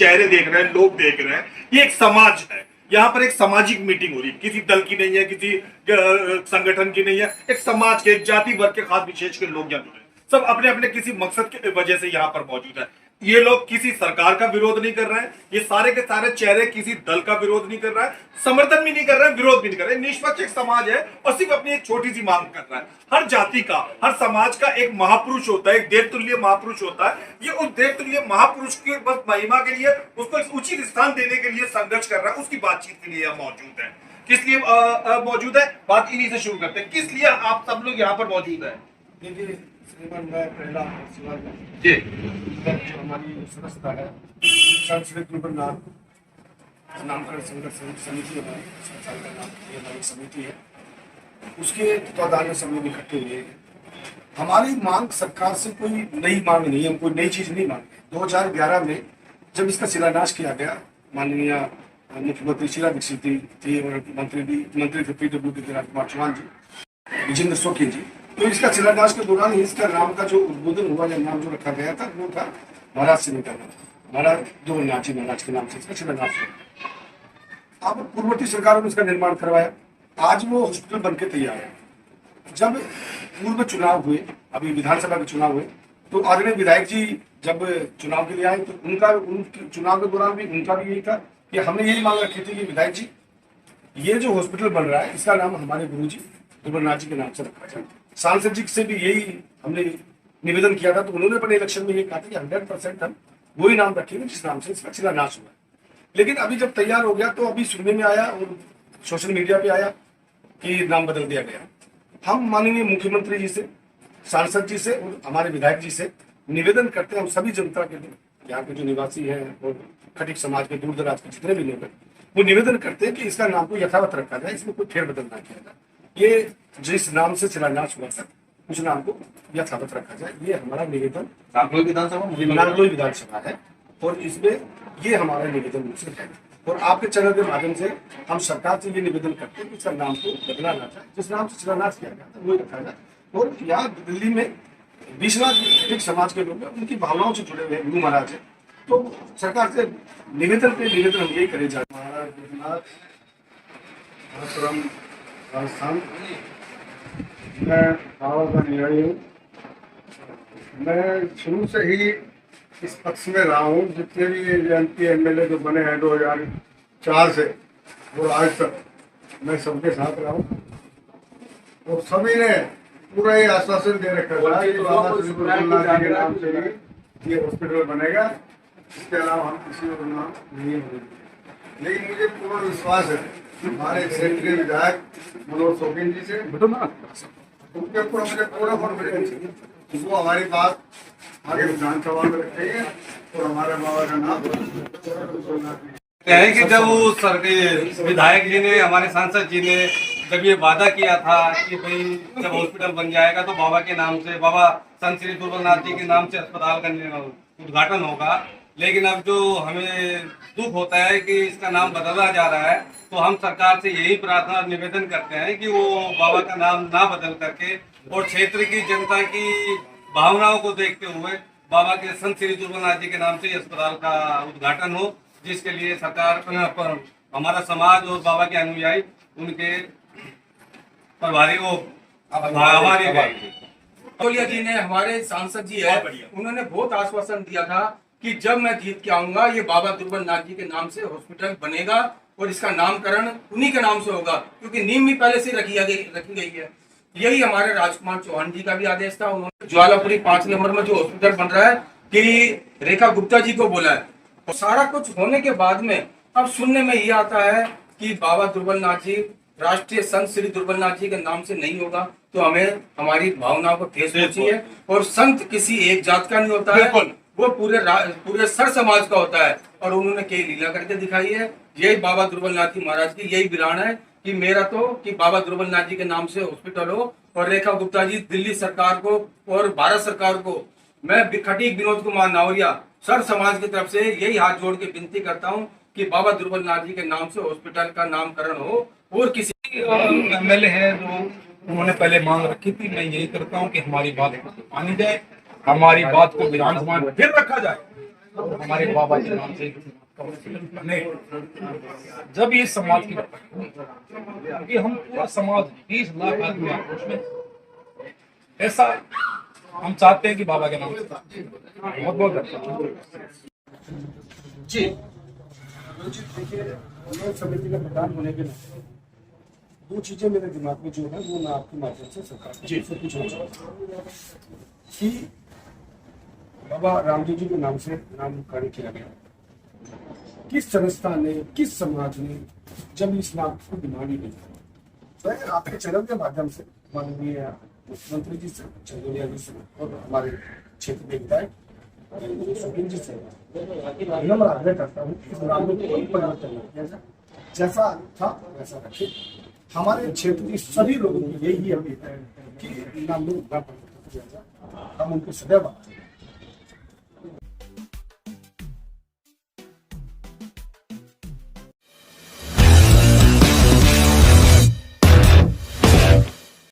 चेहरे देख रहे हैं, लोग देख रहे हैं, ये एक समाज है। यहाँ पर एक सामाजिक मीटिंग हो रही है, किसी दल की नहीं है, किसी संगठन की नहीं है, एक समाज के, एक जाति वर्ग के खास विशेष के लोग यहाँ जुड़े, सब अपने अपने किसी मकसद की वजह से यहाँ पर मौजूद है। ये लोग किसी सरकार का विरोध नहीं कर रहे हैं, ये सारे के सारे चेहरे किसी दल का विरोध नहीं कर रहा है, समर्थन भी नहीं कर रहे हैं, विरोध भी नहीं कर रहे हैं। निष्पक्ष एक समाज है और सिर्फ अपनी एक छोटी सी मांग कर रहा है। हर जाति का, हर समाज का एक महापुरुष होता है, एक देवतुल्य महापुरुष होता है। ये उस देवतुल्य महापुरुष की बस महिमा के लिए, उसको एक उचित स्थान देने के लिए संघर्ष कर रहा है, उसकी बातचीत के लिए यह मौजूद है। किस लिए मौजूद है, बात इन्हीं से शुरू करते हैं। किस लिए आप सब लोग यहाँ पर मौजूद है? पहला जी, जो हमारी संस्था है नामकरण संघर्ष समिति है, हमारी समिति है, उसके तत्वाधान में सब लोग इकट्ठे हुए हैं। हमारी मांग सरकार से कोई नई मांग नहीं है, हम कोई नई चीज नहीं मांगते। 2011 में जब इसका शिलान्यास किया गया, माननीय मुख्यमंत्री शीला दीक्षित थी और मंत्री थे PWD राजकुमार चौहान जी, विजेंद्र शोकीन जी, तो इसका शिलान्यास के दौरान इसका नाम का जो उद्बोधन हुआ, या नाम जो रखा गया था वो था महाराज से निकालना, महाराज दुर्बलनाथ जी महाराज के नाम से इसका शिलान्यास हुआ। अब पूर्ववर्ती सरकारों ने इसका निर्माण करवाया, आज वो हॉस्पिटल बनके तैयार है। जब पूर्व चुनाव हुए, अभी विधानसभा के चुनाव हुए, तो आदरणीय विधायक जी जब चुनाव के लिए आए तो उनके चुनाव के दौरान भी उनका भी यही था कि हमने यही मांग रखी थी कि विधायक जी ये जो हॉस्पिटल बन रहा है इसका नाम हमारे गुरु जी दुर्बलनाथ जी के नाम से रखा जाए। सांसद जी से भी यही हमने निवेदन किया था, तो उन्होंने अपने इलेक्शन में ये कहा था कि 100% हम वही नाम रखेंगे जिस नाम से इसका शिलान्यास हुआ। लेकिन अभी जब तैयार हो गया तो अभी सुनने में आया और सोशल मीडिया पे आया कि नाम बदल दिया गया। हम माननीय मुख्यमंत्री जी से, सांसद जी से और हमारे विधायक जी से निवेदन करते हैं, हम सभी जनता के लिए, यहाँ के जो निवासी हैं और खटीक समाज के दूर दराज के जितने भी लोग हैं, वो निवेदन करते हैं कि इसका नाम को यथावत रखा जाए, इसमें कोई फेरबदल ना किया जाए। ये जिस नाम से शिलान्यास हुआ था उस नाम को यथावत रखा जाए, ये हमारा निवेदन नागलोई विधानसभा है और इसमें ये हमारा निवेदन है। और आपके चैनल के माध्यम से हम सरकार से ये निवेदन करते हैं कि इसका नाम को बदला ना जाए, जिस नाम से शिलान्यास किया गया था वही रखा जाए। और यहाँ दिल्ली में 20 लाख खटीक समाज के लोग हैं, उनकी भावनाओं से जुड़े हुए हैं, गुरु महाराज है, तो सरकार से निवेदन हम यही करे जाए। महाराज विश्वनाथ राजस्थान, मैं बाबा का अनुयायी हूँ। मैं शुरू से ही इस पक्ष में रहा हूँ। जितने भी MP MLA जो बने हैं 2004 से और आज तक, मैं सबके साथ रहा हूँ और सभी ने पूरा ये आश्वासन दे रखा था कि बाबा श्री दुर्बलनाथ जी के नाम से ही ये हॉस्पिटल बनेगा, इसके अलावा हम किसी और नाम नहीं होंगे। लेकिन मुझे पूर्ण विश्वास है हमारे क्षेत्रीय विधायक मनोज शौकीन जी से, उनके ऊपर मुझे पूरा कॉन्फिडेंस है कि वो हमारी बात आगे विधानसभा में रखेंगे और हमारे बाबा का नाम है कि जब वो विधायक जी ने, हमारे सांसद जी ने जब ये वादा किया था कि भाई जब हॉस्पिटल बन जाएगा तो बाबा के नाम से, बाबा संत श्री दुर्बलनाथ जी के नाम से अस्पताल का उद्घाटन होगा, लेकिन अब जो हमें दुख होता है कि इसका नाम बदला जा रहा है, तो हम सरकार से यही प्रार्थना और निवेदन करते हैं कि वो बाबा का नाम ना बदल करके और क्षेत्र की जनता की भावनाओं को देखते हुए बाबा के संत श्री दुर्बलनाथ जी के नाम से अस्पताल का उद्घाटन हो, जिसके लिए सरकार पर हमारा समाज और बाबा के अनुयायी उनके प्रभारी को आभारी रहेंगे। तोलिया जी ने, हमारे सांसद जी है, उन्होंने बहुत आश्वासन दिया था कि जब मैं जीत के आऊंगा ये बाबा दुर्बलनाथ जी के नाम से हॉस्पिटल बनेगा और इसका नामकरण उन्हीं के नाम से होगा, क्योंकि नींव भी पहले से रखी गई है। यही हमारे राजकुमार चौहान जी का भी आदेश था। उन्होंने ज्वालापुरी 5 नंबर में जो हॉस्पिटल बन रहा है कि रेखा गुप्ता जी को बोला है। और सारा कुछ होने के बाद में अब सुनने में ये आता है कि बाबा दुर्बलनाथ जी राष्ट्रीय संत श्री दुर्बलनाथ जी के नाम से नहीं होगा, तो हमें हमारी भावनाओं को ठेस पहुंची है। और संत किसी एक जात का नहीं होता है, वो पूरे सर समाज का होता है। और उन्होंने कई लीला करके दिखाई है। यही बाबा दुर्बलनाथ जी महाराज की यही विराण है कि मेरा तो कि बाबा दुर्बलनाथ जी के नाम से हॉस्पिटल हो। और रेखा गुप्ता जी, दिल्ली सरकार को और भारत सरकार को मैं खटीक विनोद कुमार नावरिया सर समाज की तरफ से यही हाथ जोड़ के विनती करता हूँ कि बाबा दुर्बलनाथ जी के नाम से हॉस्पिटल का नामकरण हो। और किसी MLA है जो उन्होंने पहले मांग रखी थी, मैं यही करता हूँ कि हमारी बात मानी जाए, हमारी बात को विधानसभा में फिर रखा जाए और हमारे बाबा के नाम से हॉस्पिटल बने, जब ये समाज की बात क्योंकि हम पूरा समाज 20 लाख आदमी आक्रोश में, ऐसा हम चाहते हैं कि बाबा के नाम से। बहुत बहुत धन्यवाद। जी देखिए, मैं समिति का प्रधान होने के नाते दो चीजें मेरे दिमाग में जो है वो मैं आपके माध्यम से सरकार से पूछना चाहता हूँ कि बाबा रामदेव जी के नाम से नामकरण किया गया, किस संस्था ने, किस समाज ने जब इस नाम को डिमांड की, मैं आपके चैनल के माध्यम से माननीय मुख्यमंत्री जी से, चंदोलिया जी से और हमारे क्षेत्र के विधायक सुखीन जी से विनम्र आग्रह करता हूँ कि इस नाम में कोई परिवर्तन नहीं किया जाए, जैसा था वैसा रखे। हमारे क्षेत्र के सभी लोगों की यही अपील है कि नाम में परिवर्तन किया जाए, हम उनके सदैव